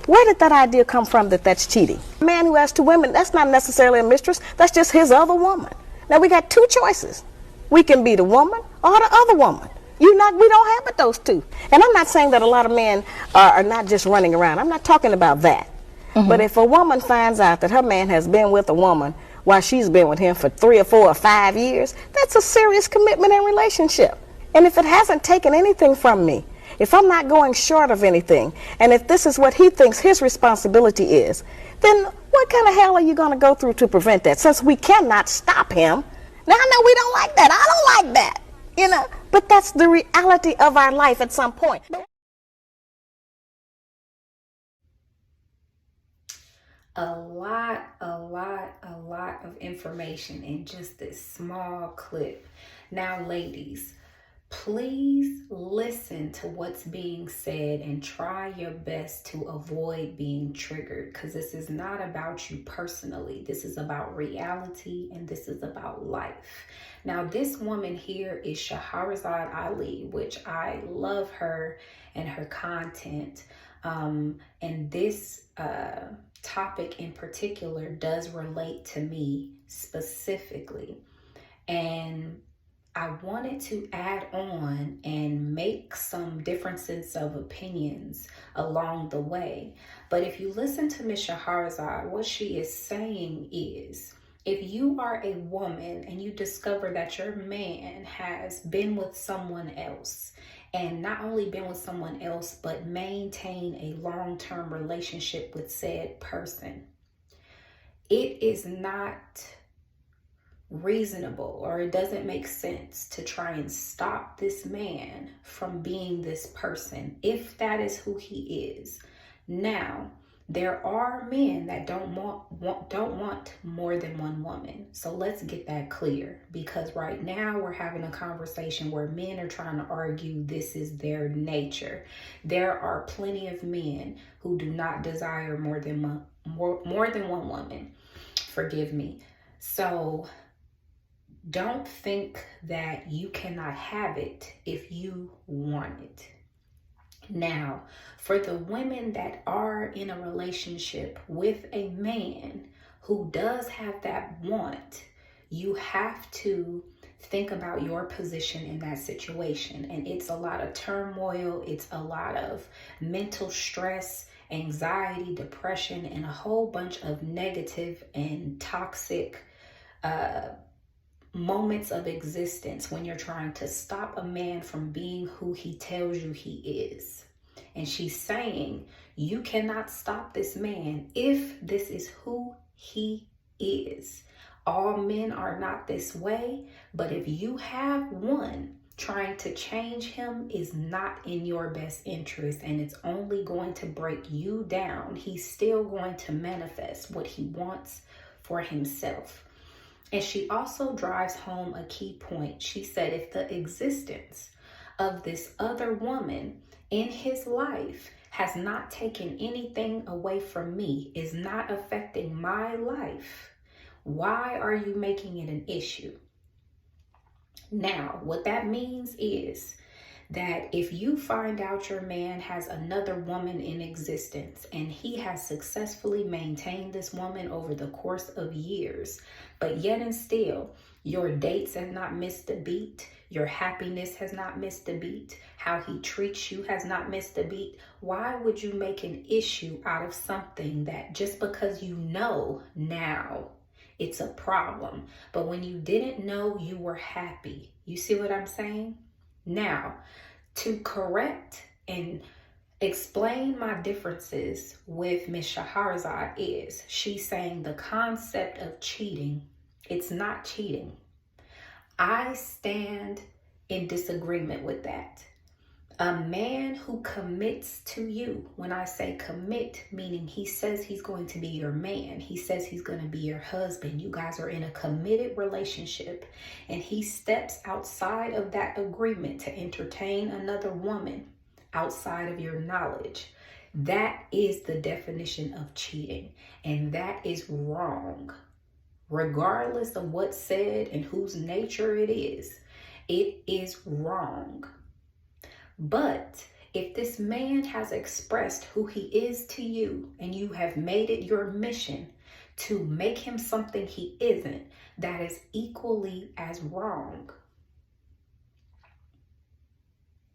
Where did that idea come from that that's cheating? A man who has two women, that's not necessarily a mistress. That's just his other woman. Now we got two choices. We can be the woman or the other woman. We don't have but those two. And I'm not saying that a lot of men are not just running around. I'm not talking about that. But if a woman finds out that her man has been with a woman while she's been with him for 3 or 4 or 5 years, that's a serious commitment and relationship. And if it hasn't taken anything from me, if I'm not going short of anything, and if this is what he thinks his responsibility is, then what kind of hell are you going to go through to prevent that? Since we cannot stop him. Now, I know we don't like that. I don't like that. But that's the reality of our life at some point. A lot of information in just this small clip. Now, ladies, please listen to what's being said and try your best to avoid being triggered, because this is not about you personally. This is about reality, and this is about life. Now, this woman here is Shahrazad Ali, which I love her and her content. And this topic in particular does relate to me specifically. And I wanted to add on and make some differences of opinions along the way. But if you listen to Miss Shahrazad, what she is saying is, if you are a woman and you discover that your man has been with someone else, and not only been with someone else, but maintain a long-term relationship with said person, it is not reasonable, or it doesn't make sense to try and stop this man from being this person if that is who he is. Now, there are men that don't want more than one woman. So let's get that clear, because right now we're having a conversation where men are trying to argue this is their nature. There are plenty of men who do not desire more than one woman. Forgive me. So don't think that you cannot have it if you want it. Now, for the women that are in a relationship with a man who does have that want, you have to think about your position in that situation. And it's a lot of turmoil. It's a lot of mental stress, anxiety, depression, and a whole bunch of negative and toxic moments of existence when you're trying to stop a man from being who he tells you he is. And she's saying you cannot stop this man if this is who he is. All men are not this way, but if you have one, trying to change him is not in your best interest, and it's only going to break you down. He's still going to manifest what he wants for himself. And she also drives home a key point. She said, if the existence of this other woman in his life has not taken anything away from me, is not affecting my life, why are you making it an issue? Now, what that means is that if you find out your man has another woman in existence and he has successfully maintained this woman over the course of years, but yet and still your dates have not missed a beat, your happiness has not missed a beat, how he treats you has not missed a beat, why would you make an issue out of something that just because you know now it's a problem, but when you didn't know, you were happy? You see what I'm saying? Now, to correct and explain my differences with Miss Shahrazad is, she's saying the concept of cheating, it's not cheating. I stand in disagreement with that. A man who commits to you, when I say commit, meaning he says he's going to be your man, he says he's going to be your husband, you guys are in a committed relationship, and he steps outside of that agreement to entertain another woman outside of your knowledge, that is the definition of cheating, and that is wrong. Regardless of what's said and whose nature it is wrong. But If this man has expressed who he is to you and you have made it your mission to make him something he isn't, that is equally as wrong.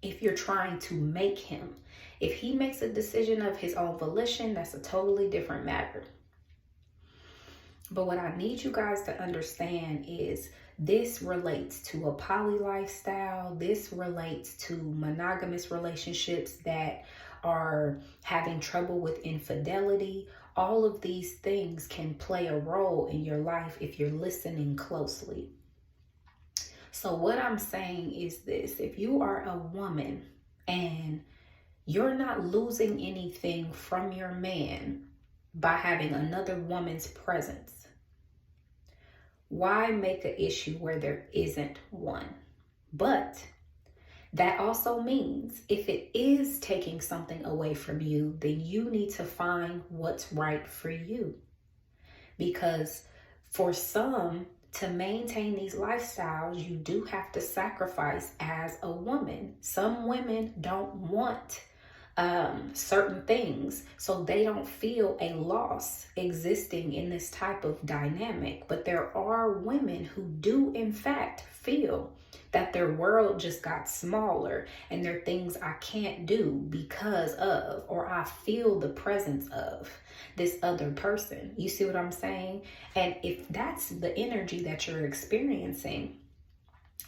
If you're trying to make him, if he makes a decision of his own volition, that's a totally different matter. But what I need you guys to understand is this relates to a poly lifestyle. This relates to monogamous relationships that are having trouble with infidelity. All of these things can play a role in your life if you're listening closely. So what I'm saying is this: if you are a woman and you're not losing anything from your man by having another woman's presence, why make an issue where there isn't one? But that also means if it is taking something away from you, then you need to find what's right for you. Because for some, to maintain these lifestyles, you do have to sacrifice as a woman. Some women don't want certain things, so they don't feel a loss existing in this type of dynamic. But there are women who do in fact feel that their world just got smaller and there are things I can't do because of, or I feel the presence of this other person. You see what I'm saying? And if that's the energy that you're experiencing,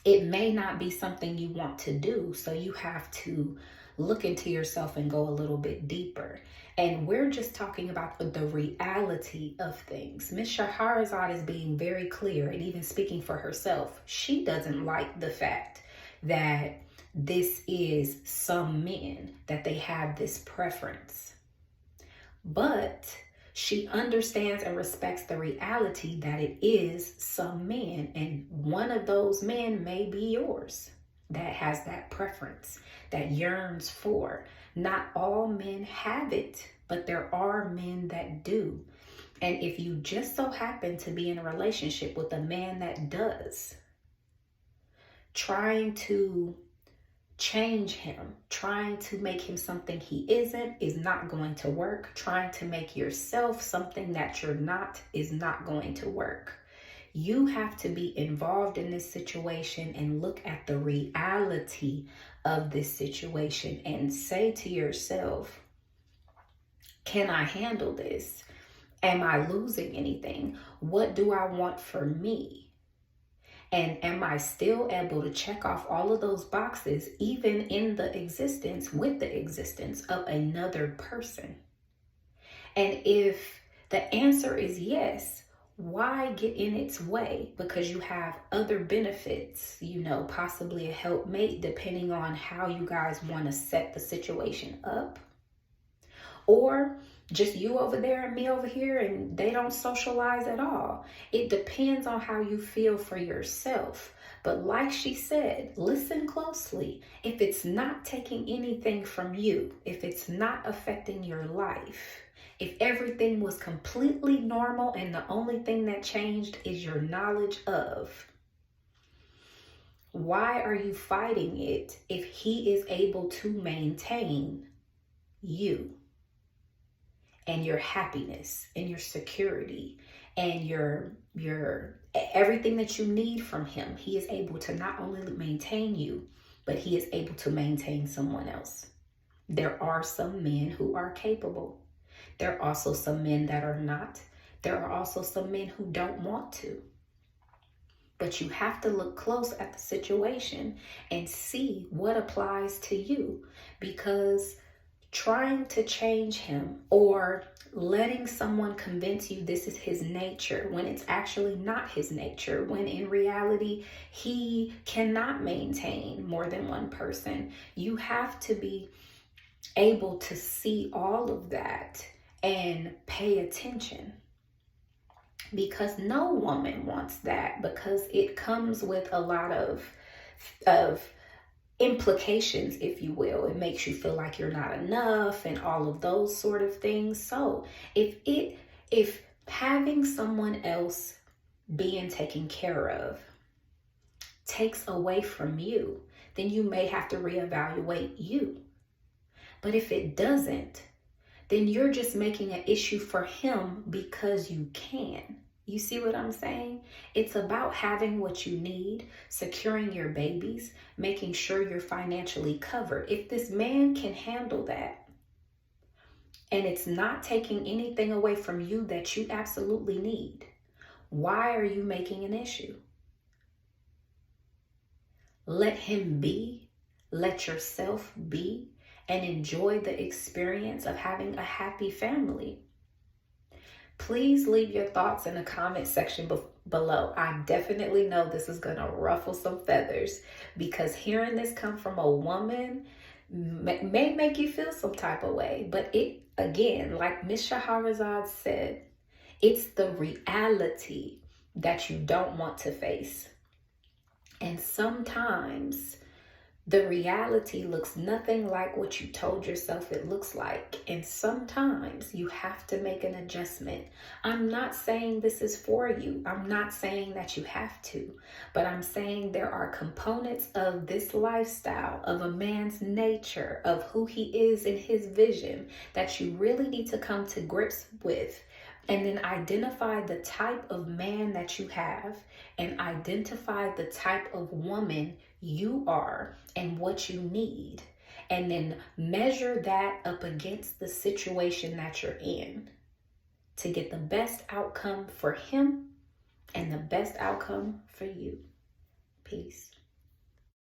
it may not be something you want to do. So you have to look into yourself and go a little bit deeper. And we're just talking about the reality of things. Miss Shahrazad is being very clear and even speaking for herself. She doesn't like the fact that this is some men, that they have this preference. But she understands and respects the reality that it is some men, and one of those men may be yours that has that preference, that yearns for. Not all men have it, but there are men that do. And if you just so happen to be in a relationship with a man that does, trying to change him, trying to make him something he isn't, is not going to work. Trying to make yourself something that you're not is not going to work. You have to be involved in this situation and look at the reality of this situation and say to yourself, can I handle this? Am I losing anything? What do I want for me? And am I still able to check off all of those boxes, even in the existence, with the existence of another person? And if the answer is yes, why get in its way? Because you have other benefits, possibly a helpmate, depending on how you guys want to set the situation up. Or just you over there and me over here, and they don't socialize at all. It depends on how you feel for yourself. But like she said, listen closely. If it's not taking anything from you, if it's not affecting your life, if everything was completely normal and the only thing that changed is your knowledge of, why are you fighting it if he is able to maintain you and your happiness and your security and your everything that you need from him? He is able to not only maintain you, but he is able to maintain someone else. There are some men who are capable. There are also some men that are not. There are also some men who don't want to. But you have to look close at the situation and see what applies to you, because trying to change him or letting someone convince you this is his nature when it's actually not his nature, when in reality he cannot maintain more than one person. You have to be able to see all of that and pay attention, because no woman wants that, because it comes with a lot of implications, if you will. It makes you feel like you're not enough and all of those sort of things. So if having someone else being taken care of takes away from you, then you may have to reevaluate you. But if it doesn't, then you're just making an issue for him because you can. You see what I'm saying? It's about having what you need, securing your babies, making sure you're financially covered. If this man can handle that, and it's not taking anything away from you that you absolutely need, why are you making an issue? Let him be, let yourself be, and enjoy the experience of having a happy family. Please leave your thoughts in the comment section below. I definitely know this is going to ruffle some feathers, because hearing this come from a woman may make you feel some type of way. But it, again, like Miss Shahrazad said, it's the reality that you don't want to face. And sometimes the reality looks nothing like what you told yourself it looks like. And sometimes you have to make an adjustment. I'm not saying this is for you. I'm not saying that you have to. But I'm saying there are components of this lifestyle, of a man's nature, of who he is in his vision, that you really need to come to grips with. And then identify the type of man that you have, and identify the type of woman you are and what you need. And then measure that up against the situation that you're in to get the best outcome for him and the best outcome for you. Peace.